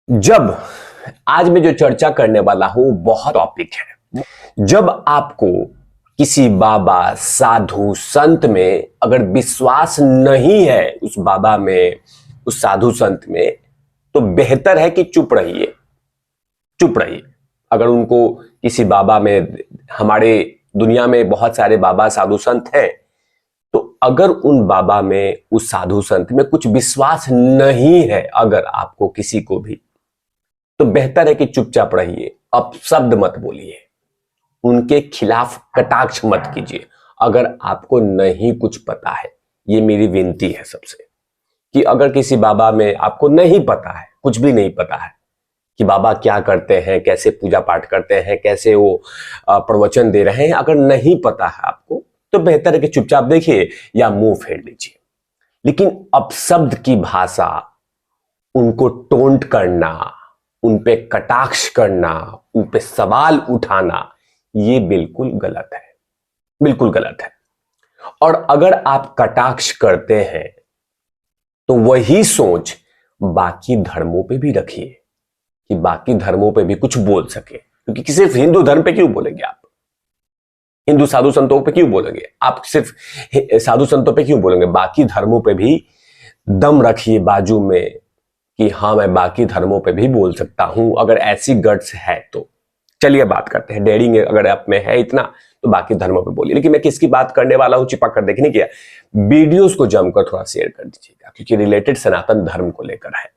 जब आज मैं जो चर्चा करने वाला हूं बहुत टॉपिक है। जब आपको किसी बाबा साधु संत में अगर विश्वास नहीं है, उस बाबा में, उस साधु संत में, तो बेहतर है कि चुप रहिए, चुप रहिए। अगर उनको किसी बाबा में, हमारे दुनिया में बहुत सारे बाबा साधु संत हैं, तो अगर उन बाबा में, उस साधु संत में कुछ विश्वास नहीं है अगर आपको किसी को भी, तो बेहतर है कि चुपचाप रहिए, अपशब्द मत बोलिए, उनके खिलाफ कटाक्ष मत कीजिए। अगर आपको नहीं कुछ पता है, ये मेरी विनती है सबसे, कि अगर किसी बाबा में आपको नहीं पता है, कुछ भी नहीं पता है कि बाबा क्या करते हैं, कैसे पूजा पाठ करते हैं, कैसे वो प्रवचन दे रहे हैं, अगर नहीं पता है आपको, तो बेहतर है कि चुपचाप देखिए या मुंह फेर लीजिए। लेकिन अपशब्द की भाषा, उनको टोंट करना, उन पे कटाक्ष करना, उन पे सवाल उठाना, ये बिल्कुल गलत है, बिल्कुल गलत है। और अगर आप कटाक्ष करते हैं तो वही सोच बाकी धर्मों पे भी रखिए, कि बाकी धर्मों पे भी कुछ बोल सके। क्योंकि सिर्फ हिंदू धर्म पे क्यों बोलेंगे आप, हिंदू साधु संतों पे क्यों बोलेंगे आप, सिर्फ साधु संतों पे क्यों बोलेंगे, बाकी धर्मों पे भी दम रखिए बाजू में, कि हाँ मैं बाकी धर्मों पे भी बोल सकता हूं, अगर ऐसी गट्स है तो। चलिए बात करते हैं, डेयरिंग अगर आप में है इतना, तो बाकी धर्मों पे बोलिए। लेकिन मैं किसकी बात करने वाला हूं, चिपक कर देखने की, वीडियोस को जमकर थोड़ा शेयर कर दीजिएगा, क्योंकि रिलेटेड सनातन धर्म को लेकर है,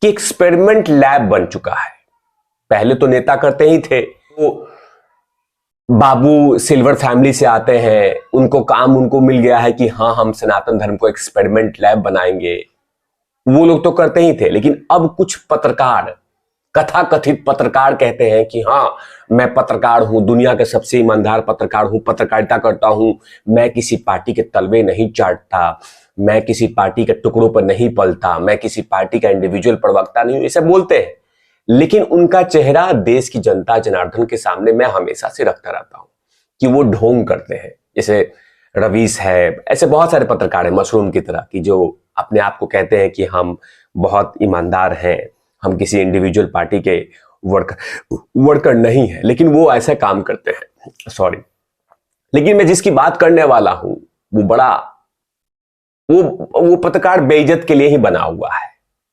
कि एक्सपेरिमेंट लैब बन चुका है। पहले तो नेता करते ही थे, वो बाबू सिल्वर फैमिली से आते हैं, उनको काम उनको मिल गया है कि हाँ हम सनातन धर्म को एक्सपेरिमेंट लैब बनाएंगे, वो लोग तो करते ही थे। लेकिन अब कुछ पत्रकार, कथा कथित पत्रकार कहते हैं कि हाँ मैं पत्रकार हूं, दुनिया के सबसे ईमानदार पत्रकार हूं, पत्रकारिता करता हूं, मैं किसी पार्टी के तलवे नहीं चाटता, मैं किसी पार्टी के टुकड़ों पर नहीं पलता, मैं किसी पार्टी का इंडिविजुअल प्रवक्ता नहीं हूं, ये सब बोलते हैं। लेकिन उनका चेहरा देश की जनता जनार्दन के सामने मैं हमेशा से रखता रहता हूं कि वो ढोंग करते हैं। जैसे रवीश है, ऐसे बहुत सारे पत्रकार हैं मशरूम की तरह, कि जो अपने आप को कहते हैं कि हम बहुत ईमानदार हैं, हम किसी इंडिविजुअल पार्टी के वर्कर नहीं है, लेकिन वो ऐसा काम करते हैं। सॉरी, लेकिन मैं जिसकी बात करने वाला हूं वो बड़ा, वो पत्रकार बेइज्जत के लिए ही बना हुआ है,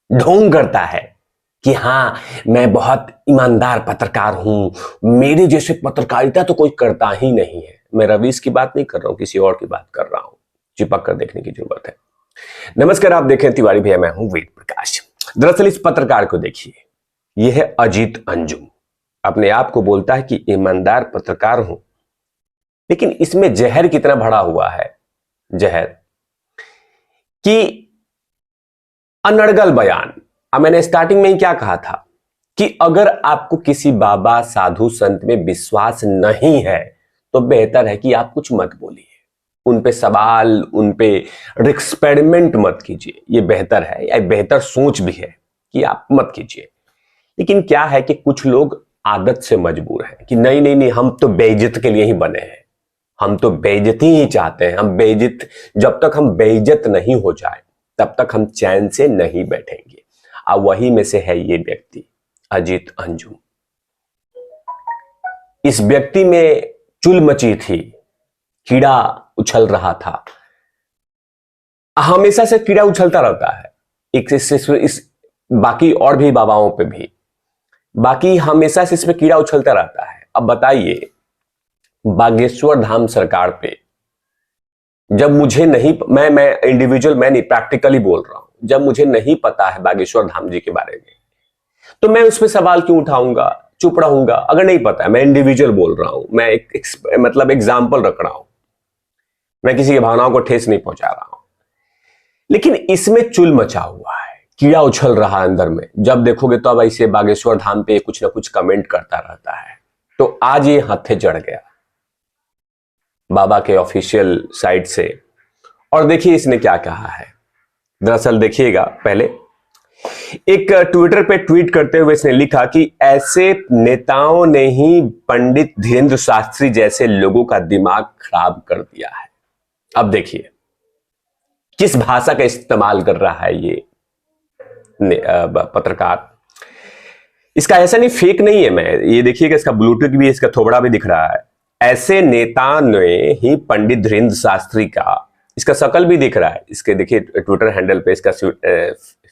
ढोंग करता है कि हाँ मैं बहुत ईमानदार पत्रकार हूं, मेरे जैसे पत्रकारिता तो कोई करता ही नहीं है। मैं रवीश की बात नहीं कर रहा हूं, किसी और की बात कर रहा हूं, चिपक कर देखने की जरूरत है। नमस्कार, आप देखें तिवारी भैया, मैं हूं वेद प्रकाश। दरअसल इस पत्रकार को देखिए, यह है अजीत अंजुम, अपने आप को बोलता है कि ईमानदार पत्रकार हूं, लेकिन इसमें जहर कितना भरा हुआ है, जहर कि अनर्गल बयान। अब मैंने स्टार्टिंग में ही क्या कहा था कि अगर आपको किसी बाबा साधु संत में विश्वास नहीं है, तो बेहतर है कि आप कुछ मत बोलिए, उन पे सवाल, उन पे एक्सपेरिमेंट मत कीजिए, ये बेहतर है, या बेहतर सोच भी है कि आप मत कीजिए। लेकिन क्या है कि कुछ लोग आदत से मजबूर हैं कि नहीं नहीं नहीं, हम तो बेइज्जत के लिए ही बने हैं, हम तो बेइज्जती ही चाहते हैं, हम बेइज्जत, जब तक हम बेइज्जत नहीं हो जाए तब तक हम चैन से नहीं बैठेंगे। अब वही में से है ये व्यक्ति अजीत अंजुम। इस व्यक्ति में चुल मची थी, कीड़ा उछल रहा था, हमेशा से कीड़ा उछलता रहता है, इस बाकी और भी बाबाओं पे भी, बाकी हमेशा से इसमें कीड़ा उछलता रहता है। अब बताइए, बागेश्वर धाम सरकार पे जब मुझे नहीं, मैं इंडिविजुअल, मैं नहीं, प्रैक्टिकली बोल रहा हूं, जब मुझे नहीं पता है बागेश्वर धाम जी के बारे में, तो मैं उस पर सवाल क्यों उठाऊंगा, चुप रहूंगा। अगर नहीं पता है, मैं इंडिविजुअल बोल रहा हूं, मैं मतलब एग्जाम्पल रख रहा हूं, मैं किसी की भावनाओं को ठेस नहीं पहुंचा रहा हूं। लेकिन इसमें चुल मचा हुआ है, कीड़ा उछल रहा है अंदर में, जब देखोगे तो अब ऐसे बागेश्वर धाम पे कुछ ना कुछ कमेंट करता रहता है। तो आज ये हत्थे चढ़ गया बाबा के ऑफिशियल साइट से, और देखिए इसने क्या कहा है। दरअसल देखिएगा, पहले एक ट्विटर पे ट्वीट करते हुए इसने लिखा कि ऐसे नेताओं ने ही पंडित धीरेन्द्र शास्त्री जैसे लोगों का दिमाग खराब कर दिया है। अब देखिए किस भाषा का इस्तेमाल कर रहा है ये पत्रकार। इसका ऐसा नहीं, फेक नहीं है। मैं ये देखिएगा, इसका ब्लूटूथ भी, इसका थोबड़ा भी दिख रहा है। ऐसे नेता ने ही पंडित धीरेन्द्र शास्त्री का, इसका शकल भी दिख रहा है, इसके देखिए ट्विटर हैंडल पे इसका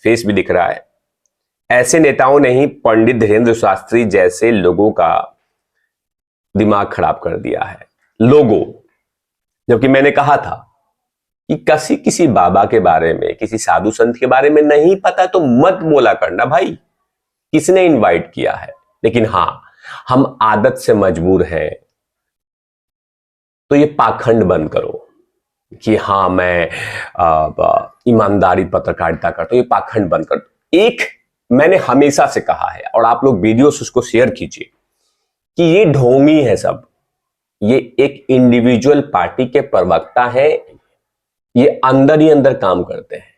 फेस भी दिख रहा है। ऐसे नेताओं ने ही पंडित धीरेन्द्र शास्त्री जैसे लोगों का दिमाग खराब कर दिया है। लोगों, जबकि मैंने कहा था कि किसी बाबा के बारे में, किसी साधु संत के बारे में नहीं पता तो मत बोला करना भाई, किसने इनवाइट किया है। लेकिन हां, हम आदत से मजबूर हैं, तो ये पाखंड बंद करो कि हाँ मैं ईमानदारी पत्रकारिता करता हूं, ये पाखंड बंद करो। एक मैंने हमेशा से कहा है, और आप लोग वीडियोस उसको शेयर कीजिए, कि ये ढोंगी है सब। ये एक इंडिविजुअल पार्टी के प्रवक्ता है, ये अंदर ही अंदर काम करते हैं,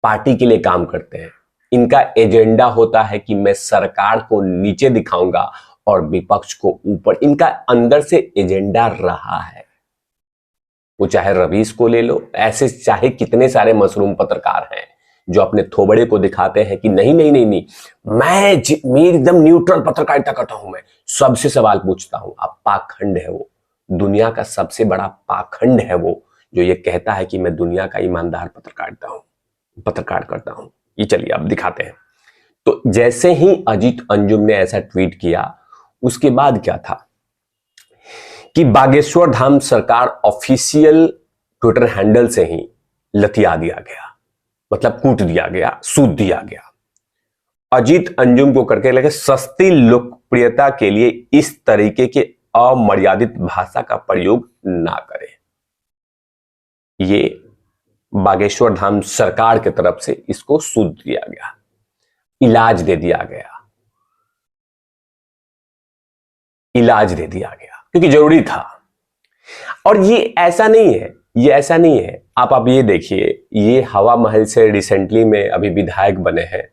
पार्टी के लिए काम करते हैं। इनका एजेंडा होता है कि मैं सरकार को नीचे दिखाऊंगा और विपक्ष को ऊपर। इनका अंदर से एजेंडा रहा है। वो चाहे रवीश को ले लो, ऐसे चाहे कितने सारे मशरूम पत्रकार हैं जो अपने थोबड़े को दिखाते हैं कि नहीं नहीं नहीं नहीं, मैं एकदम न्यूट्रल पत्रकारिता करता हूं, मैं सबसे सवाल पूछता हूं। अब पाखंड है वो, दुनिया का सबसे बड़ा पाखंड है वो, जो ये कहता है कि मैं दुनिया का ईमानदार पत्रकार करता हूं। ये चलिए अब दिखाते हैं। तो जैसे ही अजीत अंजुम ने ऐसा ट्वीट किया, उसके बाद क्या था कि बागेश्वर धाम सरकार ऑफिशियल ट्विटर हैंडल से ही लतिया दिया गया, मतलब कूट दिया गया, सूद दिया गया। अजीत अंजुम को करके लगे सस्ती लोकप्रियता के लिए इस तरीके के अमर्यादित भाषा का प्रयोग ना करें। ये बागेश्वर धाम सरकार की तरफ से इसको सूद दिया गया, इलाज दे दिया गया, क्योंकि जरूरी था। और ये ऐसा नहीं है, आप ये देखिए, ये हवा महल से रिसेंटली में अभी विधायक बने हैं,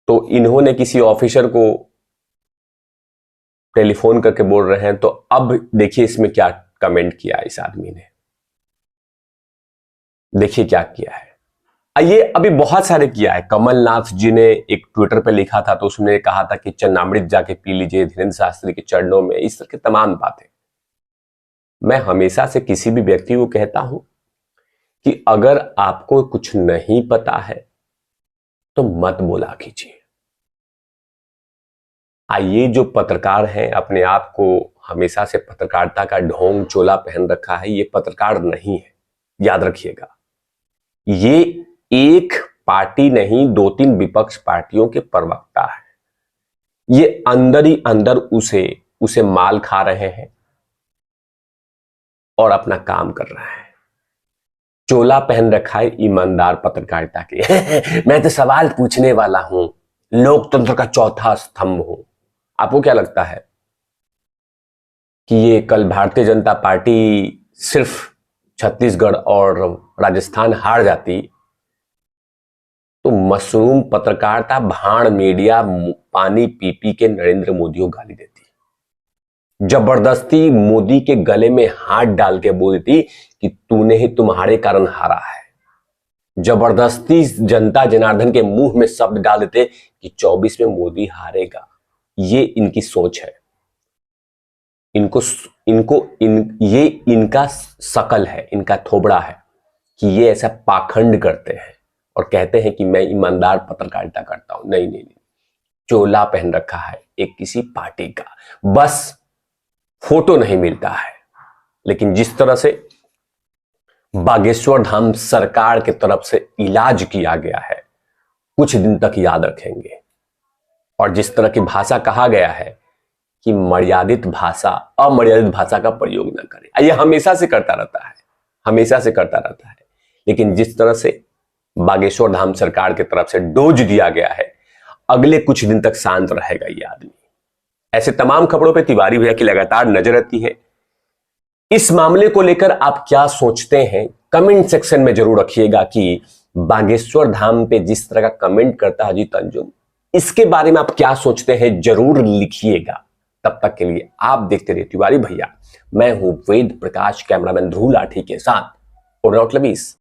तो इन्होंने किसी ऑफिसर को टेलीफोन करके बोल रहे हैं। तो अब देखिए इसमें क्या कमेंट किया इस आदमी ने, देखिए क्या किया है। ये अभी बहुत सारे किया है। कमलनाथ जी ने एक ट्विटर पे लिखा था, तो उसने कहा था कि चन्नामृत जाके पी लीजिए धीरेन्द्र शास्त्री के चरणों में, इस तरह की तमाम बातें। मैं हमेशा से किसी भी व्यक्ति को कहता हूं कि अगर आपको कुछ नहीं पता है तो मत बोला कीजिए। ये जो पत्रकार हैं, अपने आप को हमेशा से पत्रकारिता का ढोंग चोला पहन रखा है, ये पत्रकार नहीं है, याद रखिएगा। ये एक पार्टी नहीं, 2-3 विपक्ष पार्टियों के प्रवक्ता है। ये अंदर ही अंदर उसे माल खा रहे हैं और अपना काम कर रहे हैं। चोला पहन रखा है ईमानदार पत्रकारिता के मैं तो सवाल पूछने वाला हूं, लोकतंत्र का चौथा स्तंभ हूं। आपको क्या लगता है कि ये कल भारतीय जनता पार्टी सिर्फ छत्तीसगढ़ और राजस्थान हार जाती तो मशरूम पत्रकारिता भाड़ मीडिया पानी पी पी के नरेंद्र मोदी को गाली देती, जबरदस्ती मोदी के गले में हाथ डाल के बोलती कि तूने ही तुम्हारे कारण हारा है, जबरदस्ती जनता जनार्दन के मुंह में शब्द डाल देते कि 24 में मोदी हारेगा। ये इनकी सोच है, ये इनका शकल है, इनका थोबड़ा है कि ये ऐसा पाखंड करते हैं और कहते हैं कि मैं ईमानदार पत्रकारिता करता हूं। नहीं नहीं नहीं, चोला पहन रखा है एक किसी पार्टी का, बस फोटो नहीं मिलता है। लेकिन जिस तरह से बागेश्वर धाम सरकार की तरफ से इलाज किया गया है, कुछ दिन तक याद रखेंगे। और जिस तरह की भाषा कहा गया है कि अमर्यादित भाषा का प्रयोग न करें, ये हमेशा से करता रहता है। लेकिन जिस तरह से बागेश्वर धाम सरकार की तरफ से डोज दिया गया है, अगले कुछ दिन तक शांत रहेगा ये आदमी। ऐसे तमाम खबरों पे तिवारी भैया की लगातार नजर रहती है। इस मामले को लेकर आप क्या सोचते हैं, कमेंट सेक्शन में जरूर रखिएगा कि बागेश्वर धाम पे जिस तरह का कमेंट करता है अजीत अंजुम, इसके बारे में आप क्या सोचते हैं, जरूर लिखिएगा। तब तक के लिए आप देखते रहिए तिवारी भैया। मैं हूं वेद प्रकाश, कैमरामैन ध्रुव लाठी के साथ और रवि।